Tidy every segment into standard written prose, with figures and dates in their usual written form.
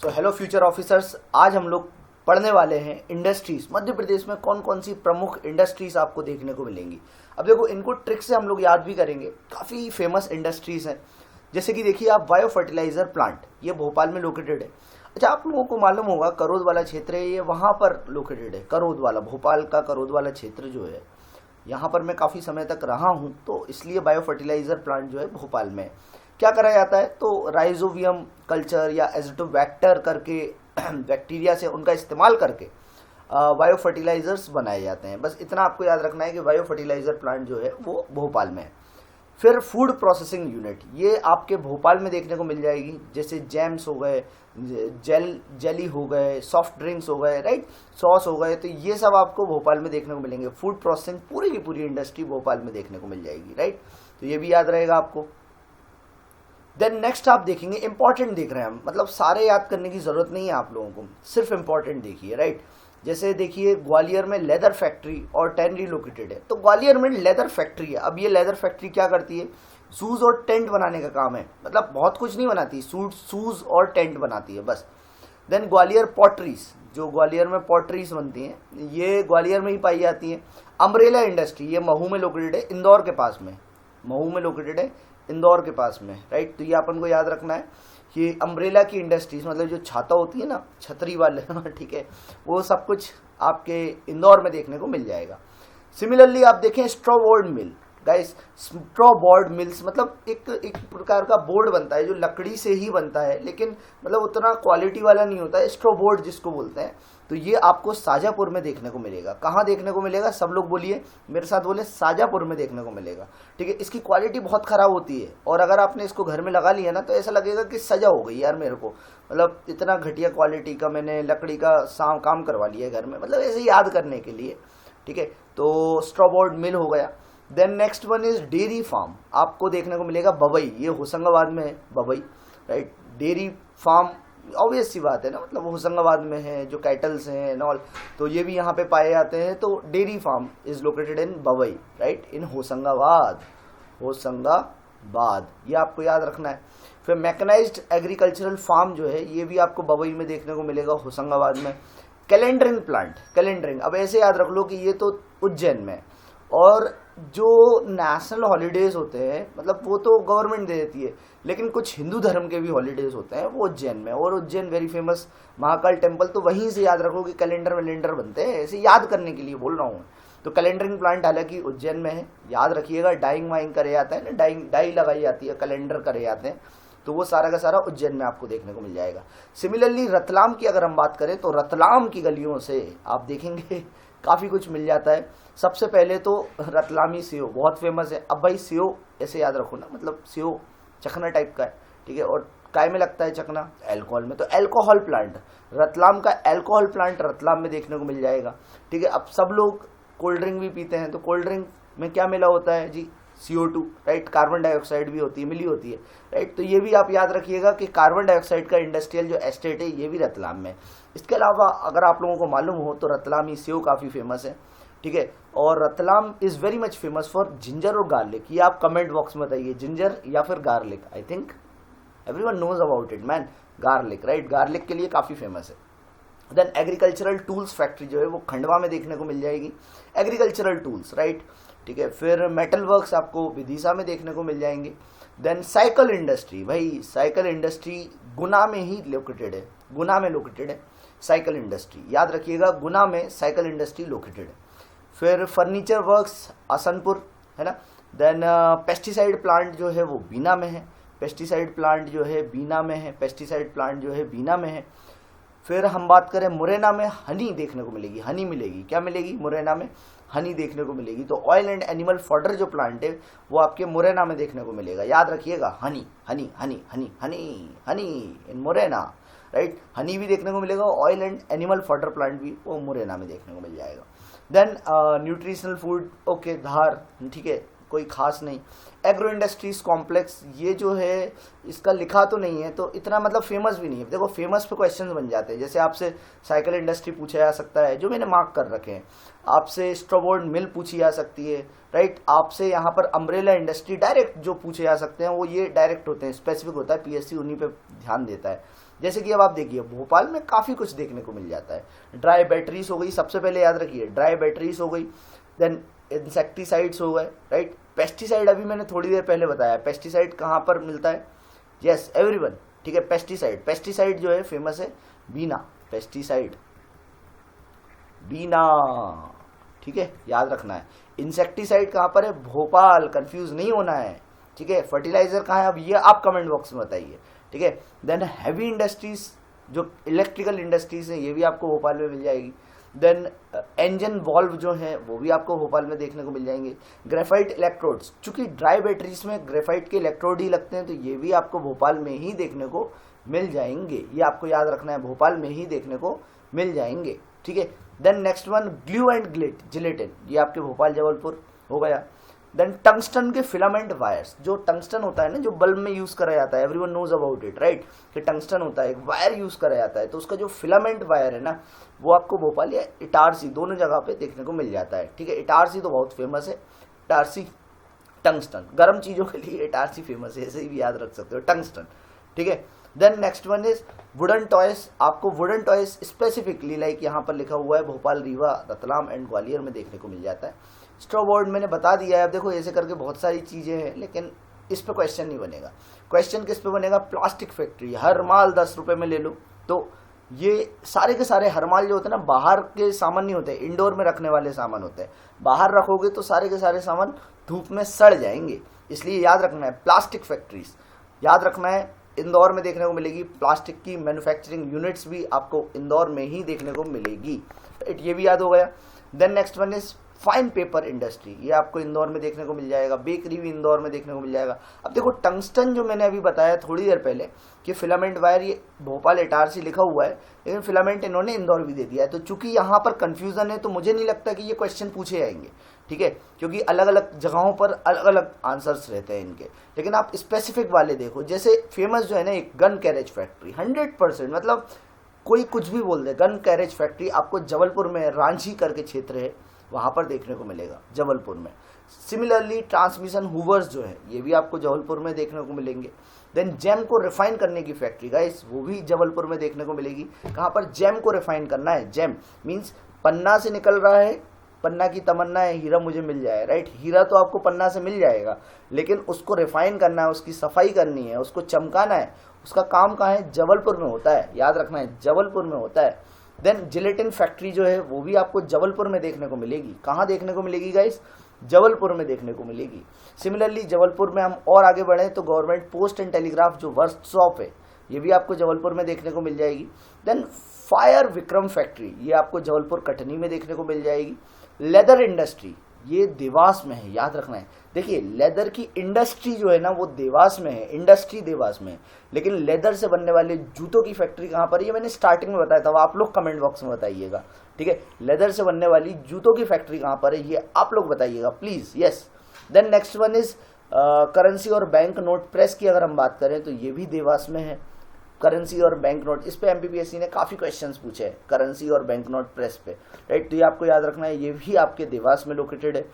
So hello future officers, आज हम लोग पढ़ने वाले हैं इंडस्ट्रीज। मध्य प्रदेश में कौन कौन सी प्रमुख इंडस्ट्रीज आपको देखने को मिलेंगी। अब देखो, इनको ट्रिक से हम लोग याद भी करेंगे। काफ़ी फेमस इंडस्ट्रीज हैं, जैसे कि देखिए आप बायो फर्टिलाइजर प्लांट, ये भोपाल में लोकेटेड है। अच्छा, आप लोगों को मालूम होगा करौद वाला क्षेत्र है, ये वहाँ पर लोकेटेड है। करौद वाला, भोपाल का करौद वाला क्षेत्र जो है, यहाँ पर मैं काफ़ी समय तक रहा हूँ, तो इसलिए बायो फर्टिलाइजर प्लांट जो है भोपाल में है। क्या करा जाता है, तो राइजोवियम कल्चर या एजोटोबैक्टर करके बैक्टीरिया से उनका इस्तेमाल करके बायो फर्टिलाइजर्स बनाए जाते हैं। बस इतना आपको याद रखना है कि बायो फर्टिलाइजर प्लांट जो है वो भोपाल में है। फिर फूड प्रोसेसिंग यूनिट, ये आपके भोपाल में देखने को मिल जाएगी। जैसे जैम्स हो गए, जेली हो गए, सॉफ्ट ड्रिंक्स हो गए, राइट, सॉस हो गए, तो ये सब आपको भोपाल में देखने को मिलेंगे। फूड प्रोसेसिंग पूरी की पूरी इंडस्ट्री भोपाल में देखने को मिल जाएगी, राइट। तो ये भी याद रहेगा आपको। देन नेक्स्ट आप देखेंगे, इंपॉर्टेंट देख रहे हैं हम, मतलब सारे याद करने की जरूरत नहीं है आप लोगों को, सिर्फ इंपॉर्टेंट देखिए, राइट। जैसे देखिए ग्वालियर में लेदर फैक्ट्री और टैनरी लोकेटेड है, तो ग्वालियर में लेदर फैक्ट्री है। अब ये लेदर फैक्ट्री क्या करती है, शूज और टेंट बनाने का काम है, मतलब बहुत कुछ नहीं बनाती, शूज और टेंट बनाती है बस। देन ग्वालियर पॉटरीज, जो ग्वालियर में पॉटरीज बनती हैं, ये ग्वालियर में ही पाई जाती हैं। अम्ब्रेला इंडस्ट्री, ये महू में लोकेटेड है, इंदौर के पास में, महू में लोकेटेड है, इंदौर के पास में, राइट। तो ये अपन को याद रखना है कि अम्ब्रेला की इंडस्ट्रीज, मतलब जो छाता होती है ना, छतरी वाले ठीक है, वो सब कुछ आपके इंदौर में देखने को मिल जाएगा। सिमिलरली आप देखें स्ट्रॉ बोर्ड मिल, गाइस, स्ट्रॉ बोर्ड मिल्स मतलब एक प्रकार का बोर्ड बनता है जो लकड़ी से ही बनता है, लेकिन मतलब उतना क्वालिटी वाला नहीं होता है, स्ट्रॉ बोर्ड जिसको बोलते हैं। तो ये आपको शाजापुर में देखने को मिलेगा। कहाँ देखने को मिलेगा, सब लोग बोलिए मेरे साथ, बोले शाजापुर में देखने को मिलेगा, ठीक है। इसकी क्वालिटी बहुत ख़राब होती है, और अगर आपने इसको घर में लगा लिया ना, तो ऐसा लगेगा कि सजा हो गई यार मेरे को, मतलब इतना घटिया क्वालिटी का मैंने लकड़ी का काम करवा लिया है घर में, मतलब ऐसे याद करने के लिए, ठीक है। तो स्ट्रॉ बोर्ड मिल हो गया। Then next one is dairy farm, आपको देखने को मिलेगा बबई, ये होशंगाबाद में है Babai, right. Dairy farm obvious सी बात है ना, मतलब होशंगाबाद में है, जो कैटल्स हैं एंड ऑल, तो ये भी यहाँ पे पाए जाते हैं। तो dairy farm is located in Babai, right, in Hoshangabad, Hoshangabad, ये आपको याद रखना है। फिर मैकेनाइज्ड एग्रीकल्चरल फार्म जो है, ये भी आपको बबई में देखने को मिलेगा, होशंगाबाद में। कैलेंडरिंग प्लांट, कैलेंडरिंग, अब ऐसे याद रख लो कि ये तो उज्जैन में, और जो नेशनल हॉलीडेज होते हैं, मतलब वो तो गवर्नमेंट दे देती है, लेकिन कुछ हिंदू धर्म के भी हॉलीडेज होते हैं, वो उज्जैन में। और Ujjain very famous Mahakal temple, तो वहीं से याद रखो कि कैलेंडर वैलेंडर बनते हैं, ऐसे याद करने के लिए बोल रहा हूँ। तो कैलेंडरिंग प्लांट हालांकि उज्जैन में है, याद रखिएगा। डाइंग वाइंग करे जाता है ना, डाई लगाई जाती है, कैलेंडर करे जाते हैं, तो वो सारा का सारा उज्जैन में आपको देखने को मिल जाएगा। सिमिलरली रतलाम की अगर हम बात करें, तो रतलाम की गलियों से आप देखेंगे काफ़ी कुछ मिल जाता है। सबसे पहले तो रतलामी सेव बहुत फेमस है। अब भाई सेव ऐसे याद रखो ना, मतलब सेव चखना टाइप का है, ठीक है। और काय में लगता है चखना, अल्कोहल में, तो अल्कोहल प्लांट, रतलाम का अल्कोहल प्लांट रतलाम में देखने को मिल जाएगा, ठीक है। अब सब लोग कोल्ड ड्रिंक भी पीते हैं, तो कोल्ड ड्रिंक में क्या मिला होता है जी, CO2, राइट, कार्बन डाइऑक्साइड भी होती है, मिली होती है, राइट। तो ये भी आप याद रखिएगा कि कार्बन डाइऑक्साइड का इंडस्ट्रियल जो एस्टेट है, ये भी रतलाम में। इसके अलावा अगर आप लोगों को मालूम हो, तो रतलामी सेव काफ़ी फेमस है, ठीक है। और Ratlam is very much famous for ginger और गार्लिक। ये आप कमेंट बॉक्स में बताइए, जिंजर या फिर garlic. I think everyone knows about it man, garlic, right, garlic के लिए काफ़ी फेमस है। देन एग्रीकल्चरल टूल्स फैक्ट्री जो है वो खंडवा में देखने को मिल जाएगी, एग्रीकल्चरल टूल्स, राइट, ठीक है। फिर मेटल वर्क्स आपको विदिशा में देखने को मिल जाएंगे। देन साइकिल इंडस्ट्री, भाई साइकिल इंडस्ट्री गुना में ही लोकेटेड है, गुना में लोकेटेड है साइकिल इंडस्ट्री, याद रखिएगा, गुना में साइकिल इंडस्ट्री लोकेटेड है। फिर फर्नीचर वर्क्स आसनपुर, है ना। देन पेस्टिसाइड प्लांट जो है वो बीना में है, पेस्टिसाइड प्लांट जो है बीना में है, पेस्टिसाइड प्लांट जो है बीना में है। फिर हम बात करें मुरैना में, हनी देखने को मिलेगी, हनी मिलेगी, क्या मिलेगी, मुरैना में हनी देखने को मिलेगी। तो ऑयल एंड एनिमल फॉडर जो प्लांट है वो आपके मुरैना में देखने को मिलेगा, याद रखिएगा, हनी हनी हनी हनी हनी हनी इन मुरैना, राइट। हनी भी देखने को मिलेगा, oil and animal fodder plant भी वो मुरैना में देखने को मिल जाएगा। देन न्यूट्रिशनल फूड, ओके, धार, ठीक है, कोई खास नहीं। एग्रो इंडस्ट्रीज कॉम्प्लेक्स, ये जो है इसका लिखा तो नहीं है, तो इतना मतलब फेमस भी नहीं है। देखो फेमस पे क्वेश्चन बन जाते हैं, जैसे आपसे साइकिल इंडस्ट्री पूछा जा सकता है, जो मैंने मार्क कर रखे हैं, आपसे स्ट्रॉबोर्ड मिल पूछी जा सकती है, राइट। आपसे यहाँ पर अम्ब्रेला इंडस्ट्री डायरेक्ट जो पूछे जा सकते हैं, वो ये डायरेक्ट होते हैं, स्पेसिफिक होता है, PSC उन्हीं पे ध्यान देता है। जैसे कि अब आप देखिए भोपाल में काफ़ी कुछ देखने को मिल जाता है। ड्राई बैटरीज हो गई, सबसे पहले याद रखिए ड्राई बैटरीज हो गई, देन इंसेक्टिसाइड्स हो गए, राइट। पेस्टिसाइड अभी मैंने थोड़ी देर पहले बताया, पेस्टिसाइड कहाँ पर मिलता है, यस एवरीवन, ठीक है। पेस्टिसाइड, पेस्टिसाइड जो है फेमस है बीना, पेस्टिसाइड बीना, ठीक है, याद रखना है। इंसेक्टिसाइड कहाँ पर है, भोपाल, कंफ्यूज नहीं होना है, ठीक है। फर्टिलाइजर कहाँ है, अब ये आप कमेंट बॉक्स में बताइए, ठीक है। देन हैवी इंडस्ट्रीज, जो इलेक्ट्रिकल इंडस्ट्रीज हैं, ये भी आपको भोपाल में मिल जाएगी। देन इंजन वॉल्व जो है वो भी आपको भोपाल में देखने को मिल जाएंगे। ग्रेफाइट इलेक्ट्रोड्स, चूंकि ड्राई बैटरीज में ग्रेफाइट के इलेक्ट्रोड ही लगते हैं, तो ये भी आपको भोपाल में ही देखने को मिल जाएंगे, ये आपको याद रखना है, भोपाल में ही देखने को मिल जाएंगे, ठीक है। Then next one glue and gelatin, ये आपके भोपाल जबलपुर हो गया। देन टंगस्टन के फिलामेंट वायर्स, जो टंगस्टन होता है ना, जो बल्ब में यूज करा जाता है, everyone knows about it, right, कि टंगस्टन होता है, एक वायर यूज करा जाता है, तो उसका जो फिलामेंट वायर है ना, वो आपको भोपाल या इटारसी दोनों जगह पे देखने को मिल जाता है, ठीक है। इटारसी तो बहुत फेमस है, इटारसी टंगस्टन, गर्म चीजों के लिए इटारसी फेमस है, ऐसे ही भी याद रख सकते हो, टंगस्टन, ठीक है। Then next one is wooden toys, आपको वुडन टॉयज स्पेसिफिकली लाइक यहाँ पर लिखा हुआ है भोपाल, रीवा, रतलाम एंड ग्वालियर में देखने को मिल जाता है। स्ट्रॉ बोर्ड मैंने बता दिया है, अब देखो ऐसे करके बहुत सारी चीजें हैं, लेकिन इस पे क्वेश्चन नहीं बनेगा। क्वेश्चन किस पे बनेगा, प्लास्टिक फैक्ट्री, हर माल 10 रुपए में ले लो, तो ये सारे के सारे हर माल जो होते हैं ना, बाहर के सामान नहीं होते, इंडोर में रखने वाले सामान होते हैं, बाहर रखोगे तो सारे के सारे सामान धूप में सड़ जाएंगे, इसलिए याद रखना है प्लास्टिक फैक्ट्रीज, याद रखना है। इंदौर में देखने को मिलेगी प्लास्टिक की मैन्युफैक्चरिंग यूनिट्स भी आपको इंदौर में ही देखने को मिलेगी, ये भी याद हो गया। Then next one is fine paper industry, ये आपको इंदौर में देखने को मिल जाएगा। बेकरी भी इंदौर में देखने को मिल जाएगा। अब देखो टंगस्टन जो मैंने अभी बताया थोड़ी देर पहले कि फिलामेंट वायर, ये भोपाल इटारसी लिखा हुआ है, लेकिन फिलामेंट इन्होंने इंदौर भी दे दिया है, तो चूंकि यहाँ पर कंफ्यूजन है तो मुझे नहीं लगता कि ये क्वेश्चन पूछे जाएंगे, ठीक है, क्योंकि अलग अलग जगहों पर अलग अलग आंसर्स रहते हैं इनके। लेकिन आप स्पेसिफिक वाले देखो, जैसे फेमस जो है ना एक गन कैरेज फैक्ट्री, 100%, मतलब कोई कुछ भी बोल दे, गन कैरेज फैक्ट्री आपको जबलपुर में रांची करके क्षेत्र है वहां पर देखने को मिलेगा, जबलपुर में। सिमिलरली ट्रांसमिशन हुवर्स जो है ये भी आपको जबलपुर में देखने को मिलेंगे। देन जेम को रिफाइन करने की फैक्ट्री गाइस, वो भी जबलपुर में देखने को मिलेगी। कहाँ पर, जेम को रिफाइन करना है, जेम मीन्स पन्ना से निकल रहा है, पन्ना की तमन्ना है हीरा मुझे मिल जाए, राइट, हीरा तो आपको पन्ना से मिल जाएगा, लेकिन उसको रिफाइन करना है, उसकी सफाई करनी है, उसको चमकाना है, उसका काम कहाँ है, जबलपुर में होता है, याद रखना है, जबलपुर में होता है। देन जिलेटिन फैक्ट्री जो है वो भी आपको जबलपुर में देखने को मिलेगी। कहाँ देखने को मिलेगी गाइस, जबलपुर में देखने को मिलेगी। सिमिलरली जबलपुर में हम और आगे बढ़े तो गवर्नमेंट पोस्ट एंड टेलीग्राफ जो वर्कशॉप है ये भी आपको जबलपुर में देखने को मिल जाएगी। देन फायर विक्रम फैक्ट्री, ये आपको जबलपुर कटनी में देखने को मिल जाएगी। लेदर इंडस्ट्री, ये देवास में है, याद रखना है। देखिए लेदर की इंडस्ट्री जो है ना वो देवास में है, इंडस्ट्री देवास में है, लेकिन लेदर से बनने वाले जूतों की फैक्ट्री कहाँ पर है ये मैंने स्टार्टिंग में बताया था, आप लोग कमेंट बॉक्स में बताइएगा, ठीक है। लेदर से बनने वाली जूतों की फैक्ट्री कहाँ पर है ये आप लोग बताइएगा please, yes. Then next one is currency और बैंक नोट प्रेस की अगर हम बात करें तो ये भी देवास में है, करेंसी और बैंक नोट। इस पे एमपीपीएससी ने काफी क्वेश्चंस पूछे हैं, करेंसी और बैंक नोट प्रेस पे, राइट, तो ये आपको याद रखना है, ये भी आपके देवास में लोकेटेड है।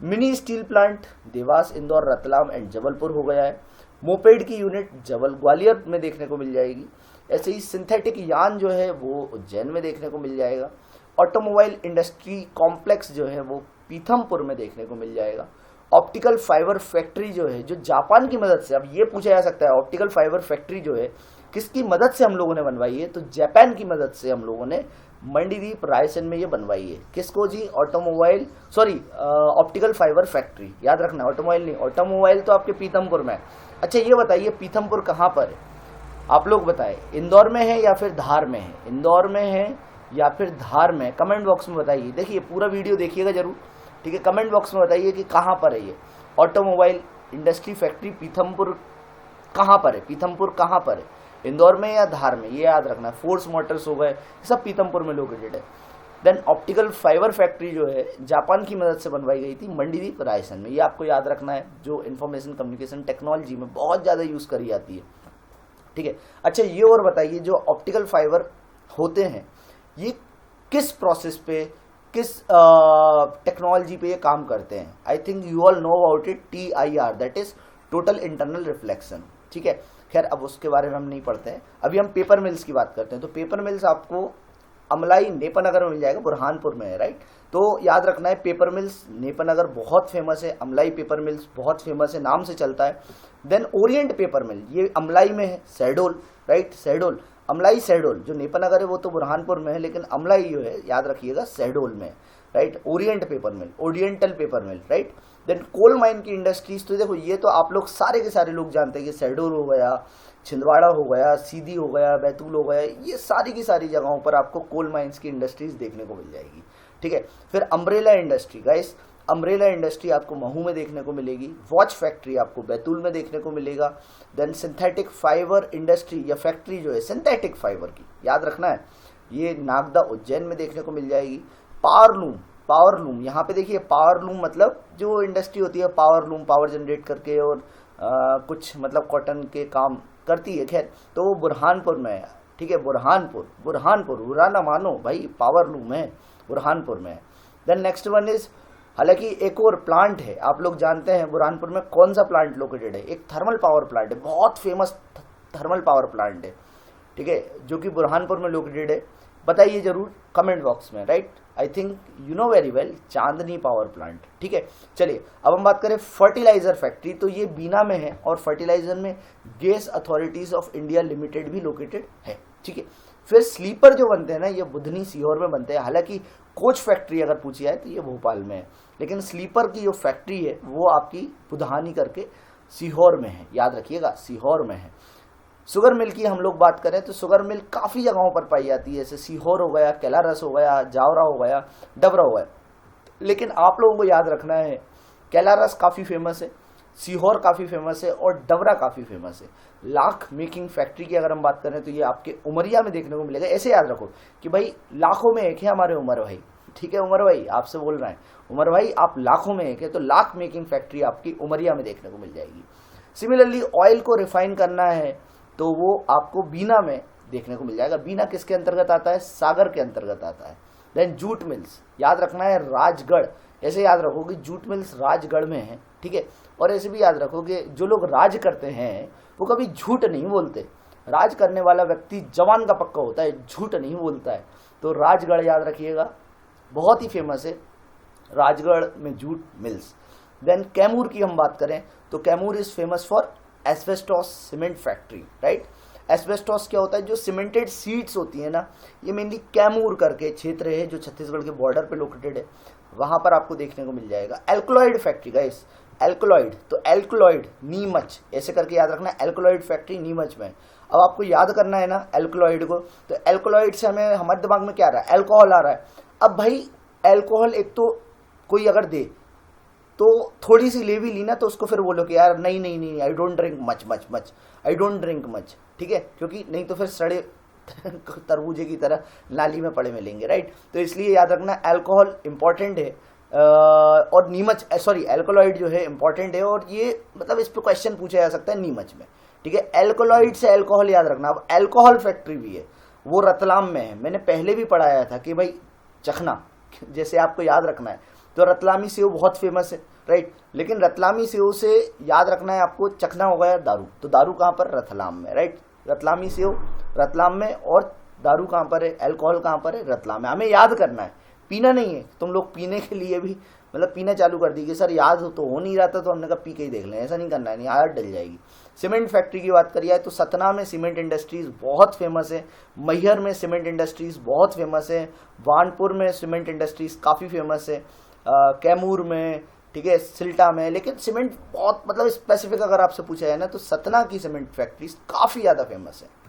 Mini steel plant Dewas, Indore, Ratlam and Jabalpur हो गया है। मोपेड की यूनिट ग्वालियर में देखने को मिल जाएगी। ऐसे ही सिंथेटिक यान जो है वो उज्जैन में देखने को मिल जाएगा। ऑटोमोबाइल इंडस्ट्री कॉम्प्लेक्स जो है वो पीथमपुर में देखने को मिल जाएगा। ऑप्टिकल फाइबर फैक्ट्री जो है जो जापान की मदद से, अब ये पूछा जा सकता है ऑप्टिकल फाइबर फैक्ट्री जो है किसकी मदद से हम लोगों ने बनवाई है, तो जापान की मदद से हम लोगों ने मंडीदीप रायसेन में ये बनवाई है। किसको जी, ऑटोमोबाइल ऑप्टिकल फाइबर फैक्ट्री, याद रखना, ऑटोमोबाइल नहीं, ऑटोमोबाइल तो आपके पीथमपुर में है। अच्छा ये बताइए पीथमपुर कहाँ पर है, आप लोग बताएं, इंदौर में है या फिर धार में है, इंदौर में है या फिर धार में, कमेंट बॉक्स में बताइए। देखिए पूरा वीडियो देखिएगा जरूर, ठीक है, कमेंट बॉक्स में बताइए कि कहाँ पर है ये ऑटोमोबाइल इंडस्ट्री फैक्ट्री, पीथमपुर कहाँ पर है, पीथमपुर कहाँ पर है, इंदौर में या धार में, ये याद रखना है। फोर्स मोटर्स हो गए सब पीथमपुर में लोकेटेड है। देन ऑप्टिकल फाइबर फैक्ट्री जो है जापान की मदद से बनवाई गई थी मंडीदीप रायसेन में, ये आपको याद रखना है, जो इंफॉर्मेशन कम्युनिकेशन टेक्नोलॉजी में बहुत ज़्यादा यूज़ करी जाती है, ठीक है। अच्छा ये और बताइए जो ऑप्टिकल फाइबर होते हैं ये किस प्रोसेस पे, किस टेक्नोलॉजी पे ये काम करते हैं। I think you all know about it, TIR, that is total internal reflection, ठीक है। खैर अब उसके बारे में हम नहीं पढ़ते हैं, अभी हम पेपर मिल्स की बात करते हैं। तो पेपर मिल्स आपको अमलाई नेपानगर में मिल जाएगा, बुरहानपुर में है, राइट। तो याद रखना है पेपर मिल्स नेपानगर बहुत फेमस है, अमलाई पेपर मिल्स बहुत फेमस है, नाम से चलता है। देन ओरिएंट पेपर मिल, ये अमलाई में है, शहडोल, राइट, शहडोल, अमलाई शहडोल। जो नेपानगर है वो तो बुरहानपुर में है, लेकिन अमलाई जो है याद रखिएगा शहडोल में, राइट। ओरिएंट पेपर मिल, ओरिएंटल पेपर मिल, राइट। देन कोल माइन की इंडस्ट्रीज, तो देखो ये तो आप लोग सारे के सारे लोग जानते हैं कि शहडोल हो गया, छिंदवाड़ा हो गया, सीधी हो गया, बैतूल हो गया, ये सारी की सारी जगहों पर आपको कोल माइंस की इंडस्ट्रीज देखने को मिल जाएगी, ठीक है। फिर umbrella industry, guys umbrella industry आपको महू में देखने को मिलेगी। वॉच फैक्ट्री आपको बैतूल में देखने को मिलेगा। देन सिंथेटिक फाइबर इंडस्ट्री या फैक्ट्री जो है सिंथेटिक फाइबर की, याद रखना है, ये नागदा उज्जैन में देखने को मिल जाएगी। पावर लूम, पावर लूम यहाँ पे देखिए, पावर लूम मतलब जो इंडस्ट्री होती है पावर लूम, पावर जनरेट करके और कुछ मतलब कॉटन के काम करती है, खैर तो वो बुरहानपुर में है, ठीक है। बुरहानपुर, बुरहानपुर, बुरा ना मानो भाई, पावर लूम है, बुरहानपुर में है। देन नेक्स्ट वन इज, हालांकि एक और प्लांट है, आप लोग जानते हैं बुरहानपुर में कौन सा प्लांट लोकेटेड है, एक थर्मल पावर प्लांट है, बहुत फेमस थर्मल पावर प्लांट है, ठीक है, जो कि बुरहानपुर में लोकेटेड है। बताइए जरूर कमेंट बॉक्स में, right. I think you know very well, Chandni power plant, ठीक है। चलिए अब हम बात करें फर्टिलाइजर फैक्ट्री, तो ये बीना में है और फर्टिलाइजर में gas authorities of India limited भी लोकेटेड है, ठीक है। फिर स्लीपर जो बनते हैं ना, ये बुधनी सीहोर में बनते हैं, हालांकि कोच फैक्ट्री अगर पूछी जाए तो ये भोपाल में है, लेकिन स्लीपर की जो फैक्ट्री है वो आपकी बुधानी करके सीहोर में है, याद रखिएगा सीहोर में है। शुगर मिल की हम लोग बात करें तो शुगर मिल काफ़ी जगहों पर पाई जाती है, जैसे सीहोर हो गया, कैलारस हो गया, जावरा हो गया, डबरा हो गया। लेकिन आप लोगों को याद रखना है कैलारस काफ़ी फेमस है, सीहोर काफ़ी फेमस है और डबरा काफ़ी फेमस है। लाख मेकिंग फैक्ट्री की अगर हम बात करें तो ये आपके उमरिया में देखने को मिलेगा। ऐसे याद रखो कि भाई लाखों में एक है हमारे उमर भाई, ठीक है। उमर भाई आपसे बोल रहे हैं, उमर भाई आप लाखों में एक है, तो लाख मेकिंग फैक्ट्री आपकी उमरिया में देखने को मिल जाएगी। सिमिलरली ऑयल को रिफाइन करना है तो वो आपको बीना में देखने को मिल जाएगा। बीना किसके अंतर्गत आता है, सागर के अंतर्गत आता है। देन जूट मिल्स, याद रखना है राजगढ़, ऐसे याद रखो कि जूट मिल्स राजगढ़ में है, ठीक है। और ऐसे भी याद रखो कि जो लोग राज करते हैं वो कभी झूठ नहीं बोलते, राज करने वाला व्यक्ति जवान का पक्का होता है, झूठ नहीं बोलता है। तो राजगढ़ याद रखिएगा, बहुत ही फेमस है राजगढ़ में जूट मिल्स। देन कैमूर की हम बात करें तो Kaimur is famous for asbestos cement factory, right. Asbestos क्या होता है, जो सीमेंटेड सीट्स होती है ना, ये मेनली कैमूर करके क्षेत्र है जो छत्तीसगढ़ के बॉर्डर पे लोकेटेड है, वहां पर आपको देखने को मिल जाएगा। एल्कलॉइड फैक्ट्री, गाइस एल्कलॉइड, तो एल्कलॉइड नीमच, ऐसे करके याद रखना, एल्कलॉइड फैक्ट्री नीमच में। अब आपको याद करना है ना एल्कलॉइड को, तो एल्कलॉइड से हमें हमारे दिमाग में क्या आ रहा है, अल्कोहल आ रहा है। अब भाई एल्कोहल एक तो कोई अगर दे तो थोड़ी सी ले भी ली ना तो उसको फिर बोलो कि यार नहीं नहीं नहीं, I don't drink much much much, I don't drink much, ठीक है, क्योंकि नहीं तो फिर सड़े तरबूजे की तरह नाली में पड़े मिलेंगे, राइट। तो इसलिए याद रखना एल्कोहल इंपॉर्टेंट है और नीमच, सॉरी एल्कोलॉइड जो है इंपॉर्टेंट है, और ये मतलब इस पर क्वेश्चन पूछा जा सकता है नीमच में, ठीक है। एल्कोलॉइड से एल्कोहल याद रखना। अब एल्कोहल फैक्ट्री भी है, वो रतलाम में है, मैंने पहले भी पढ़ाया था कि भाई चखना, जैसे आपको याद रखना है, तो रतलामी सेव बहुत फेमस है, राइट। लेकिन रतलामी सेव से याद रखना है आपको, चखना हो गया दारू, तो दारू कहाँ पर, रतलाम में, राइट। रतलामी सेव रतलाम में, और दारू कहाँ पर है, एल्कोहल कहाँ पर है, रतलाम में। हमें याद करना है, पीना नहीं है। तुम लोग पीने के लिए भी मतलब पीना चालू कर दी कि सर याद तो हो नहीं रहा था तो हमने कहा पी के ही देख लें, ऐसा नहीं करना है, नहीं आदत डल जाएगी। सीमेंट फैक्ट्री की बात करिए तो सतना में सीमेंट इंडस्ट्रीज बहुत फेमस है, मैहर में सीमेंट इंडस्ट्रीज बहुत फेमस है, वानपुर में सीमेंट इंडस्ट्रीज काफ़ी फेमस है, कैमूर में, ठीक है, सिल्टा में। लेकिन सीमेंट बहुत मतलब स्पेसिफिक अगर आपसे पूछा जाए ना तो सतना की सीमेंट फैक्ट्रीज काफ़ी ज़्यादा फेमस है।